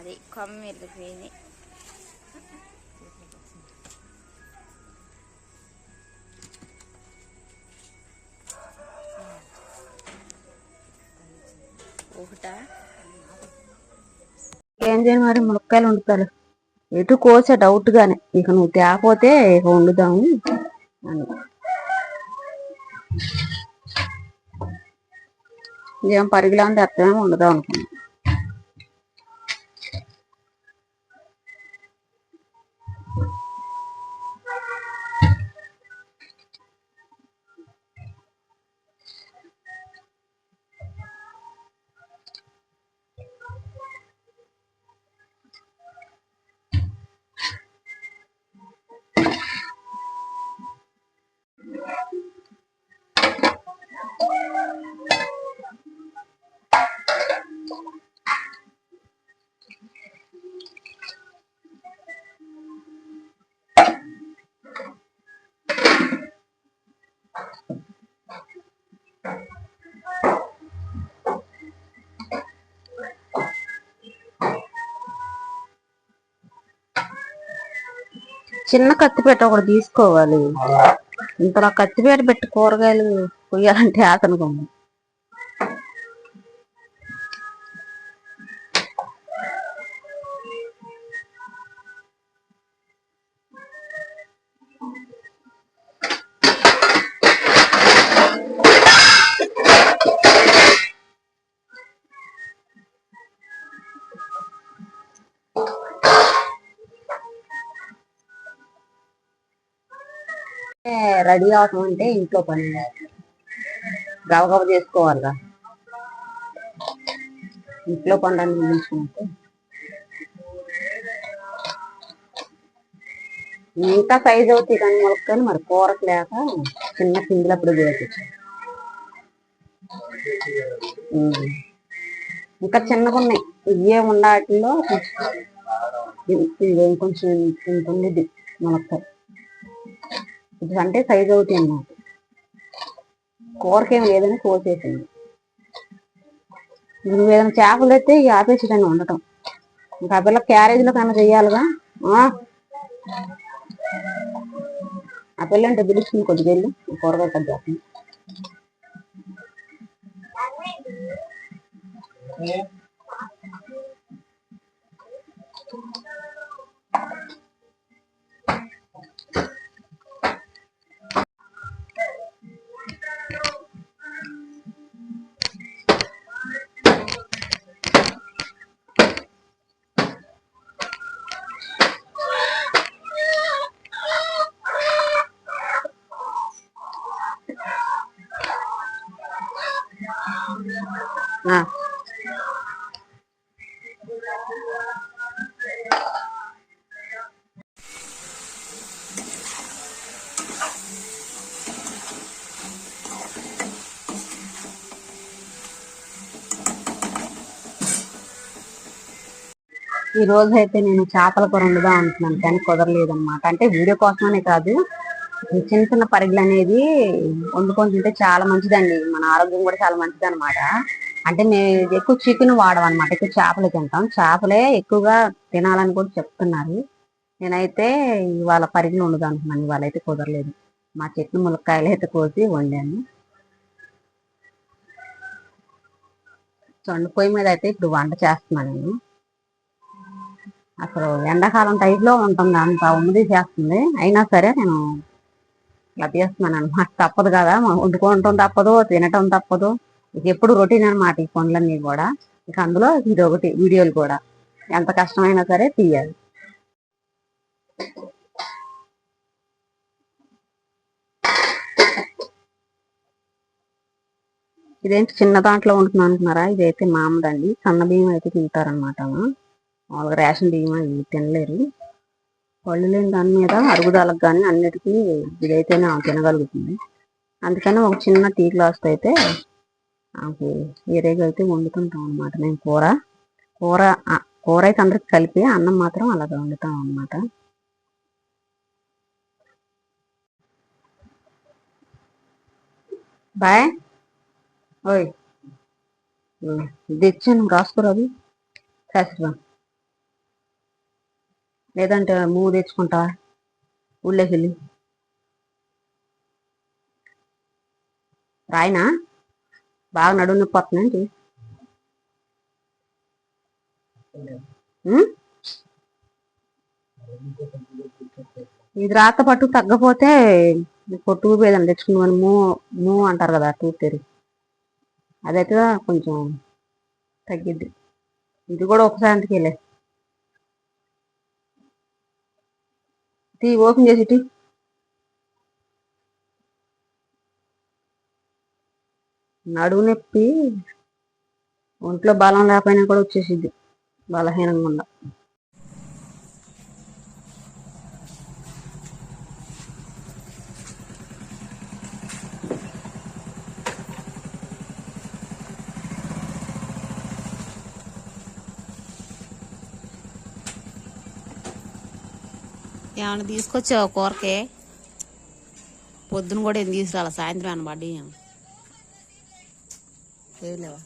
అది కొమ్మ ఇరిగిపోయింది. ఒకటా ఏం చేయను మరి, ములక్కాయలు వండుతారు. ఎటు కోసా డౌట్ గానే, ఇక నువ్వు తేకపోతే ఇక వండుదాము అని. ఏం పరిగిలా తెస్తామేమో వండుదాం అనుకున్నాం. చిన్న కత్తిపేట ఒకటి తీసుకోవాలి. ఇంతలో కత్తిపేట పెట్టి కూరగాయలు కొయ్యాలంటే ఆతనుకో. రెడీ అవటం అంటే ఇంట్లో పని గబగబ చేసుకోవాలిగా. ఇంట్లో పనులన్నీ ముగించుకుంటే ఇంకా సైజ్ అవుతాయి కానీ మొలక్కలు మరి కూరకు లేక చిన్న పిండిలప్పుడు వేయచ్చు. ఇంకా చిన్నగా ఉన్నాయి. ఇవే ఉండాటిలో కొంచెం ఉంటుంది మొలక్కలు. ఇది అంటే సైజ్ అవుతాయి అన్నమాట. కూరకేం లేదని కోసేసింది. నువ్వు ఏదైనా చేపలు అయితే ఇక ఆపేసేదాన్ని ఉండటం. ఇంకా ఆ పిల్ల క్యారేజీలో కన్నా చెయ్యాలిగా. ఆ పిల్ల అంటే పిలుస్తుంది, కొద్దిగా వెళ్ళి కూరగాయ కట్ చేస్తుంది. ఈ రోజు అయితే నేను చేపల కూర వండుదాం అనుకున్నాను కానీ కుదరలేదన్నమాట. అంటే వీడియో కోసమనే కాదు, చిన్న చిన్న పరిగెలు అనేది వండుకొని తింటే చాలా మంచిదండి. మన ఆరోగ్యం కూడా చాలా మంచిది అనమాట. అంటే మేము ఎక్కువ చికెన్ వాడడం అనమాట, ఎక్కువ చేపలే తింటాం. చేపలే ఎక్కువగా తినాలని కూడా చెప్తున్నారు. నేనైతే ఇవాళ పరిగెలు వండుదాం అనుకున్నాను. ఇవాళ అయితే కుదరలేదు. మా చెట్టు ములక్కాయలు అయితే కోసి వండాను. చొండ పొయ్యి మీద అయితే ఇప్పుడు వంట చేస్తున్నాను నేను. అసలు ఎండాకాలం టైప్లో ఉంటుంది, అంత ఉమ్మది చేస్తుంది. అయినా సరే నేను ఇలా చేస్తున్నాను అనమాట. తప్పదు కదా, వండుకోవటం తప్పదు, తినటం తప్పదు. ఇక ఎప్పుడు రొటీన్ అనమాట ఈ పనులన్నీ కూడా. ఇక అందులో ఇది ఒకటి, వీడియోలు కూడా ఎంత కష్టమైనా సరే తీయాలి. ఇదేంటి చిన్న దాంట్లో ఉంటున్నాను అనుకున్నారా? ఇదైతే మామదండి. సన్న బియ్యం అయితే తింటారనమాట. మామూలుగా రేషన్ బియ్యం ఇవి తినలేరు. పళ్ళు లేని దాని మీద అరుగుదలకు కానీ అన్నిటికీ ఇదైతేనే తినగలుగుతుంది. అందుకని ఒక చిన్న టీ గ్లాస్ అయితే నాకు వేరేగా అయితే వండుతుంటాం అనమాట. మేము కూర కూర కూర అయితే అందరికి కలిపి, అన్నం మాత్రం అలాగే వండుతాం అనమాట. బాయ్ ఓయ్, ఇది ఇచ్చాను రాసుకోరాదు. శాస్త్రం లేదంటే మూవ్ తెచ్చుకుంటావా ఊళ్ళోకి వెళ్ళి? రాయనా బాగా నడుము నొప్పి వస్తుందేంటి? ఇది రాత పట్టు తగ్గపోతే టూబ్ ఏదైనా తెచ్చుకుని మూవ్ అంటారు కదా, టూబ్ తెరి అదైతే కొంచెం తగ్గిద్ది. ఇది కూడా ఒకసారికి వెళ్ళే ఓపెన్ చేసి నడువు నొప్పి ఒంట్లో బలం లేకపోయినా కూడా వచ్చేసిద్ది బలహీనంగా ఉండ. ఏమన్నా తీసుకొచ్చావు కూరకే? పొద్దున కూడా ఏం తీసుకురాలి, సాయంత్రం అనబడ్డి ఏం లేవా?